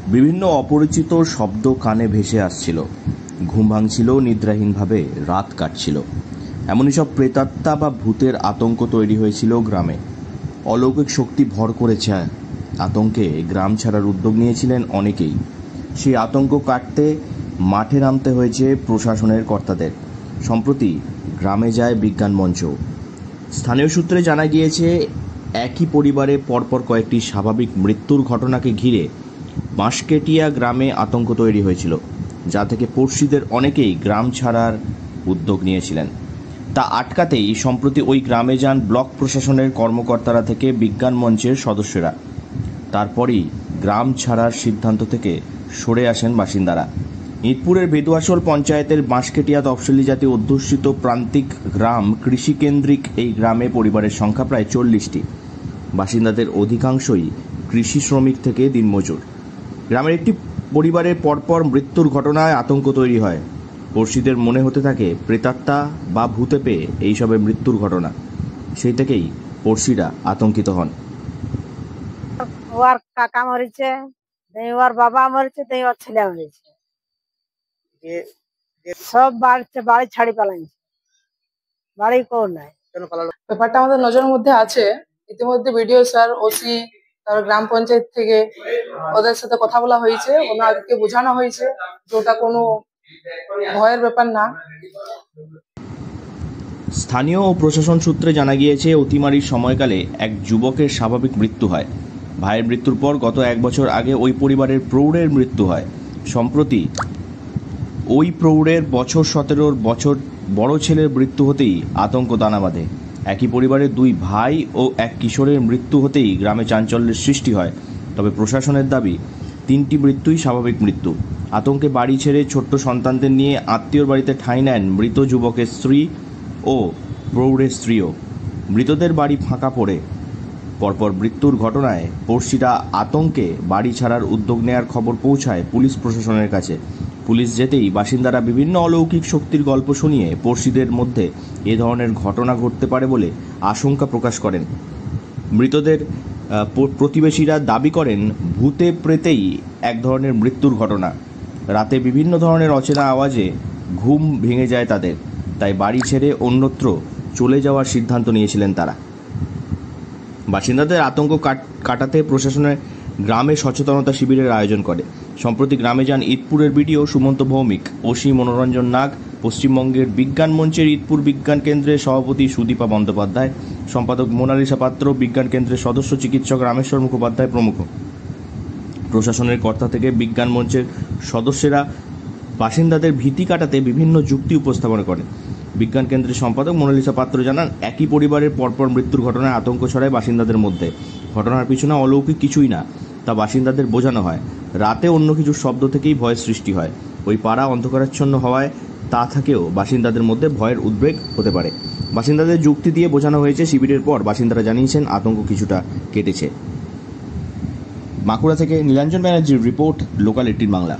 বিভিন্ন অপরিচিত শব্দ কানে ভেসে আসছিল। ঘুম ভাঙছিল, নিদ্রাহীনভাবে রাত কাটছিল। এমনই সব প্রেতাত্মা বা ভূতের আতঙ্ক তৈরি হয়েছিল গ্রামে। অলৌকিক শক্তি ভর করেছে আতঙ্কে গ্রাম ছাড়ার উদ্যোগ নিয়েছিলেন অনেকেই। সেই আতঙ্ক কাটতে মাঠে নামতে হয়েছে প্রশাসনের কর্তাদের। সম্প্রতি গ্রামে যায় বিজ্ঞান মঞ্চ। স্থানীয় সূত্রে জানা গিয়েছে, একই পরিবারে পরপর কয়েকটি স্বাভাবিক মৃত্যুর ঘটনাকে ঘিরে বাঁশকেটিয়া গ্রামে আতঙ্ক তৈরি হয়েছিল, যা থেকে পড়শিদের অনেকেই গ্রাম ছাড়ার উদ্যোগ নিয়েছিলেন। তা আটকাতেই সম্প্রতি ওই গ্রামে যান ব্লক প্রশাসনের কর্মকর্তারা থেকে বিজ্ঞান মঞ্চের সদস্যরা। তারপরই গ্রাম ছাড়ার সিদ্ধান্ত থেকে সরে আসেন বাসিন্দারা। ইঁদপুরের ভেদুয়াশোল পঞ্চায়েতের বাঁশকেটিয়া তফসিলি জাতি অধ্যুষিত প্রান্তিক গ্রাম কৃষিকেন্দ্রিক এই গ্রামে পরিবারের সংখ্যা প্রায় 40টি। বাসিন্দাদের অধিকাংশই কৃষি শ্রমিক থেকে দিনমজুর। গ্রামের একটি পরিবারের পরপর মৃত্যুর ঘটনায় আতঙ্ক তৈরি হয়। পড়শিদের মনে হতে থাকে প্রেতাত্মা বা ভূতে পেয়ে এইসবের মৃত্যুর ঘটনা। সেই থেকেই পড়শিরা আতঙ্কিত হন। ওর কাকা মরেছে, ওর বাবা মরেছে, ওর ছেলে মরেছে, সব বাড়ি ছাড়ি পালাইছে, বাড়ি কেউ নাই। ব্যাপারটা আমাদের নজরের মধ্যে আছে। ইতিমধ্যে বিডিও স্যার, ওসি, তারপর গ্রাম পঞ্চায়েত থেকে ওদের সাথে কথা বলা হয়েছে, ওনাদেরকে বোঝানো হয়েছে যে ওটা কোনো ভয়ের ব্যাপার না। স্থানীয় ও প্রশাসন সূত্রে জানা গিয়েছে, অতিমারির সময়কালে এক যুবকের স্বাভাবিক মৃত্যু হয়। ভাইয়ের মৃত্যুর পর গত 1 বছর আগে ওই পরিবারের প্রৌঢ়ের মৃত্যু হয়। সম্প্রতি ওই প্রৌঢ়ের বছর 17 বছর বড় ছেলের মৃত্যু হতেই আতঙ্ক দানা বাঁধে। একই পরিবারের 2 ভাই ও এক কিশোরের মৃত্যু হতেই গ্রামে চাঞ্চল্যের সৃষ্টি হয়। তবে প্রশাসনের দাবি 3টি মৃত্যুই স্বাভাবিক মৃত্যু। আতঙ্কে বাড়ি ছেড়ে ছোট্ট সন্তানদের নিয়ে আত্মীয়র বাড়িতে ঠাঁই নেন মৃত যুবকের স্ত্রী ও প্রৌঢ়ের স্ত্রীও। মৃতদের বাড়ি ফাঁকা পড়ে। পরপর মৃত্যুর ঘটনায় পড়শিরা আতঙ্কে বাড়ি ছাড়ার উদ্যোগ নেয়ার খবর পৌঁছায় পুলিশ প্রশাসনের কাছে। পুলিশ যেতেই বাসিন্দারা বিভিন্ন অলৌকিক শক্তির গল্প শুনিয়ে পড়শিদের মধ্যে এ ধরনের ঘটনা ঘটতে পারে বলে আশঙ্কা প্রকাশ করেন। মৃতদের প্রতিবেশীরা দাবি করেন, ভূতে প্রেতেই এক ধরনের মৃত্যুর ঘটনা। রাতে বিভিন্ন ধরনের অচেনা আওয়াজে ঘুম ভেঙে যায় তাদের, তাই বাড়ি ছেড়ে অন্যত্র চলে যাওয়ার সিদ্ধান্ত নিয়েছিলেন তারা। বাসিন্দাদের আতঙ্ক কাটাতে প্রশাসনের গ্রামে সচেতনতা শিবিরের আয়োজন করে। সম্প্রতি গ্রামে যান ইঁদপুরের বিডিও সুমন্ত ভৌমিক, ওসি মনোরঞ্জন নাগ, পশ্চিমবঙ্গের বিজ্ঞান মঞ্চের ইঁদপুর বিজ্ঞান কেন্দ্রের সভাপতি সুদীপা বন্দ্যোপাধ্যায়, সম্পাদক মোনালিসা পাত্র, বিজ্ঞান কেন্দ্রের সদস্য চিকিৎসক রামেশ্বর মুখোপাধ্যায় প্রমুখ। প্রশাসনের কর্তা থেকে বিজ্ঞান মঞ্চের সদস্যরা বাসিন্দাদের ভীতি কাটাতে বিভিন্ন যুক্তি উপস্থাপন করেন। বিজ্ঞান কেন্দ্রের সম্পাদক মোনালিসা পাত্র জানান, একই পরিবারের পরপর মৃত্যুর ঘটনায় আতঙ্ক ছড়ায় বাসিন্দাদের মধ্যে। ঘটনার পিছনে অলৌকিক কিছুই না, তা বাসিন্দাদের বোঝানো হয়। রাতে অন্য কিছুর শব্দ থেকেই ভয়ের সৃষ্টি হয়। ওই পাড়া অন্ধকারাচ্ছন্ন হওয়ায় তা থেকেও বাসিন্দাদের মধ্যে ভয়ের উদ্বেগ হতে পারে। বাসিন্দাদের যুক্তি দিয়ে বোঝানো হয়েছে। শিবিরের পর বাসিন্দারা জানিয়েছেন আতঙ্ক কিছুটা কেটেছে। বাঁকুড়া থেকে নীলাঞ্জন ব্যানার্জির রিপোর্ট, লোকাল 18 বাংলা।